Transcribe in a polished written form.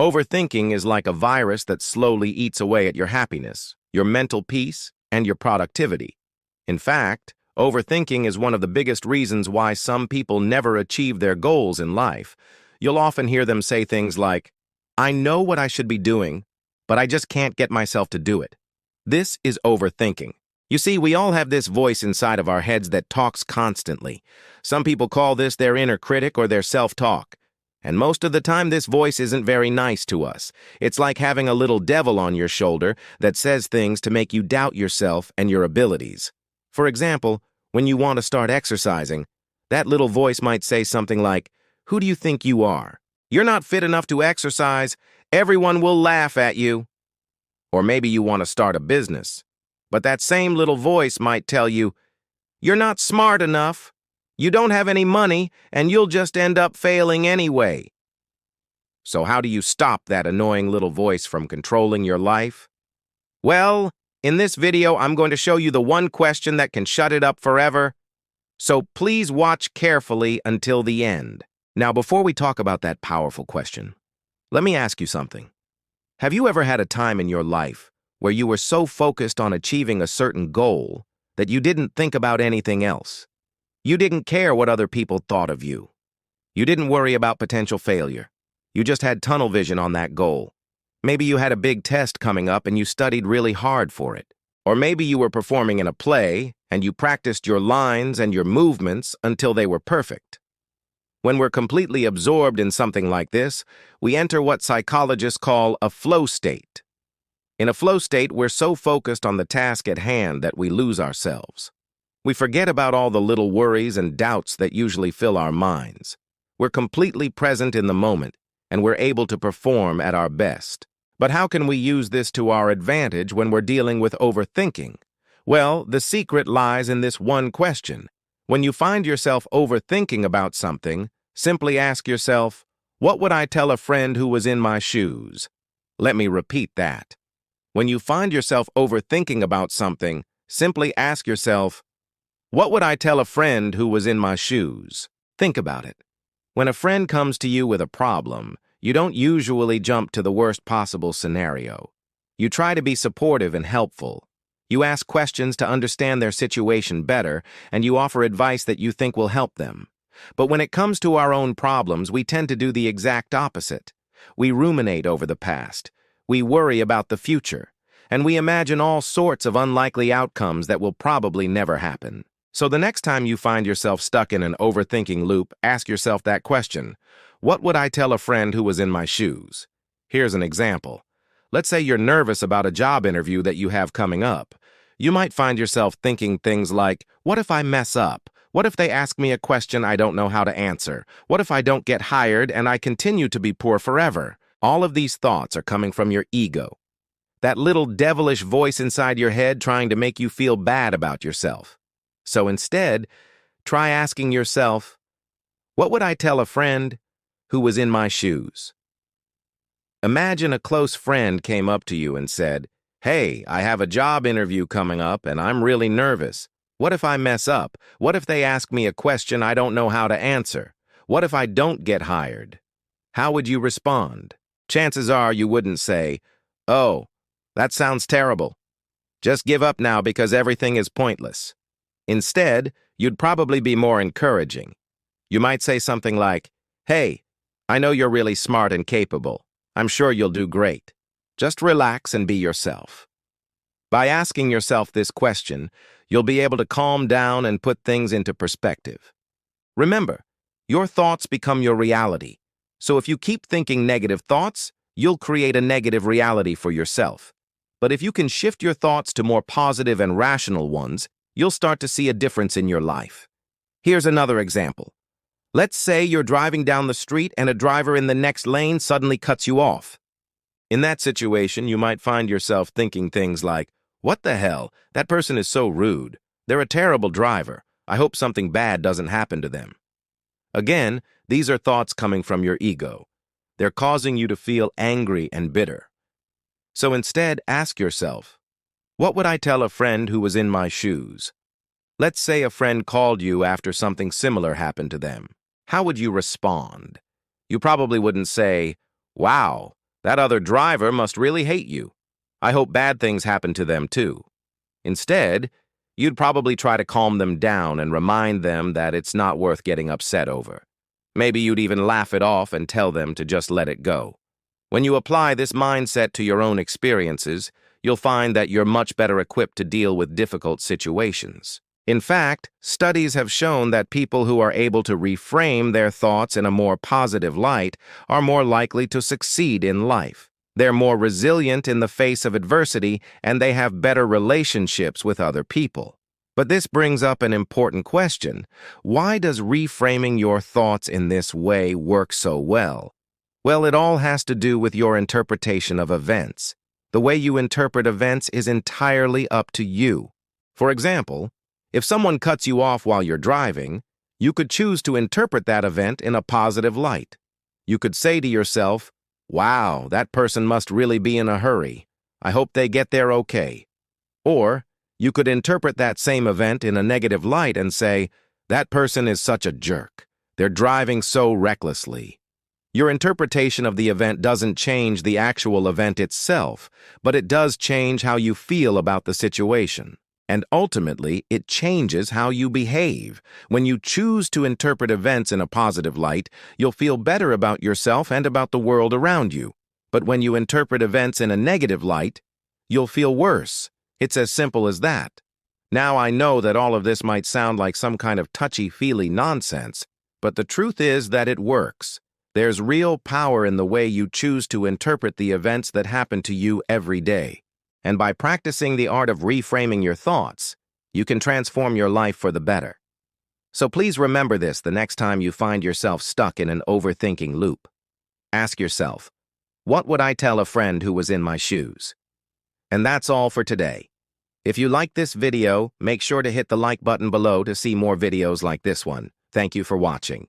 Overthinking is like a virus that slowly eats away at your happiness, your mental peace, and your productivity. In fact, overthinking is one of the biggest reasons why some people never achieve their goals in life. You'll often hear them say things like, "I know what I should be doing, but I just can't get myself to do it." This is overthinking. You see, we all have this voice inside of our heads that talks constantly. Some people call this their inner critic or their self-talk. And most of the time, this voice isn't very nice to us. It's like having a little devil on your shoulder that says things to make you doubt yourself and your abilities. For example, when you want to start exercising, that little voice might say something like, "Who do you think you are? You're not fit enough to exercise. Everyone will laugh at you." Or maybe you want to start a business, but that same little voice might tell you, "You're not smart enough. You don't have any money, and you'll just end up failing anyway." So how do you stop that annoying little voice from controlling your life? Well, in this video, I'm going to show you the one question that can shut it up forever. So please watch carefully until the end. Now, before we talk about that powerful question, let me ask you something. Have you ever had a time in your life where you were so focused on achieving a certain goal that you didn't think about anything else? You didn't care what other people thought of you. You didn't worry about potential failure. You just had tunnel vision on that goal. Maybe you had a big test coming up and you studied really hard for it. Or maybe you were performing in a play and you practiced your lines and your movements until they were perfect. When we're completely absorbed in something like this, we enter what psychologists call a flow state. In a flow state, we're so focused on the task at hand that we lose ourselves. We forget about all the little worries and doubts that usually fill our minds. We're completely present in the moment, and we're able to perform at our best. But how can we use this to our advantage when we're dealing with overthinking? Well, the secret lies in this one question. When you find yourself overthinking about something, simply ask yourself, "What would I tell a friend who was in my shoes?" Let me repeat that. When you find yourself overthinking about something, simply ask yourself, "What would I tell a friend who was in my shoes?" Think about it. When a friend comes to you with a problem, you don't usually jump to the worst possible scenario. You try to be supportive and helpful. You ask questions to understand their situation better, and you offer advice that you think will help them. But when it comes to our own problems, we tend to do the exact opposite. We ruminate over the past. We worry about the future. And we imagine all sorts of unlikely outcomes that will probably never happen. So the next time you find yourself stuck in an overthinking loop, ask yourself that question. What would I tell a friend who was in my shoes? Here's an example. Let's say you're nervous about a job interview that you have coming up. You might find yourself thinking things like, "What if I mess up? What if they ask me a question I don't know how to answer? What if I don't get hired and I continue to be poor forever?" All of these thoughts are coming from your ego. That little devilish voice inside your head trying to make you feel bad about yourself. So instead, try asking yourself, "What would I tell a friend who was in my shoes?" Imagine a close friend came up to you and said, "Hey, I have a job interview coming up and I'm really nervous. What if I mess up? What if they ask me a question I don't know how to answer? What if I don't get hired?" How would you respond? Chances are you wouldn't say, "Oh, that sounds terrible. Just give up now because everything is pointless." Instead, you'd probably be more encouraging. You might say something like, "Hey, I know you're really smart and capable. I'm sure you'll do great. Just relax and be yourself." By asking yourself this question, you'll be able to calm down and put things into perspective. Remember, your thoughts become your reality. So if you keep thinking negative thoughts, you'll create a negative reality for yourself. But if you can shift your thoughts to more positive and rational ones, you'll start to see a difference in your life. Here's another example. Let's say you're driving down the street and a driver in the next lane suddenly cuts you off. In that situation, you might find yourself thinking things like, "What the hell? That person is so rude. They're a terrible driver. I hope something bad doesn't happen to them." Again, these are thoughts coming from your ego. They're causing you to feel angry and bitter. So instead, ask yourself, "What would I tell a friend who was in my shoes?" Let's say a friend called you after something similar happened to them. How would you respond? You probably wouldn't say, "Wow, That other driver must really hate you. I hope bad things happen to them too. Instead, you'd probably try to calm them down and remind them that it's not worth getting upset over. Maybe you'd even laugh it off and tell them to just let it go. When you apply this mindset to your own experiences, you'll find that you're much better equipped to deal with difficult situations. In fact, studies have shown that people who are able to reframe their thoughts in a more positive light are more likely to succeed in life. They're more resilient in the face of adversity, and they have better relationships with other people. But this brings up an important question. Why does reframing your thoughts in this way work so well? Well, it all has to do with your interpretation of events. The way you interpret events is entirely up to you. For example, if someone cuts you off while you're driving, you could choose to interpret that event in a positive light. You could say to yourself, "Wow, that person must really be in a hurry. I hope they get there okay." Or, you could interpret that same event in a negative light and say, "That person is such a jerk. They're driving so recklessly." Your interpretation of the event doesn't change the actual event itself, but it does change how you feel about the situation. And ultimately, it changes how you behave. When you choose to interpret events in a positive light, you'll feel better about yourself and about the world around you. But when you interpret events in a negative light, you'll feel worse. It's as simple as that. Now, I know that all of this might sound like some kind of touchy-feely nonsense, but the truth is that it works. There's real power in the way you choose to interpret the events that happen to you every day. And by practicing the art of reframing your thoughts, you can transform your life for the better. So please remember this the next time you find yourself stuck in an overthinking loop. Ask yourself, what would I tell a friend who was in my shoes? And that's all for today. If you like this video, make sure to hit the like button below to see more videos like this one. Thank you for watching.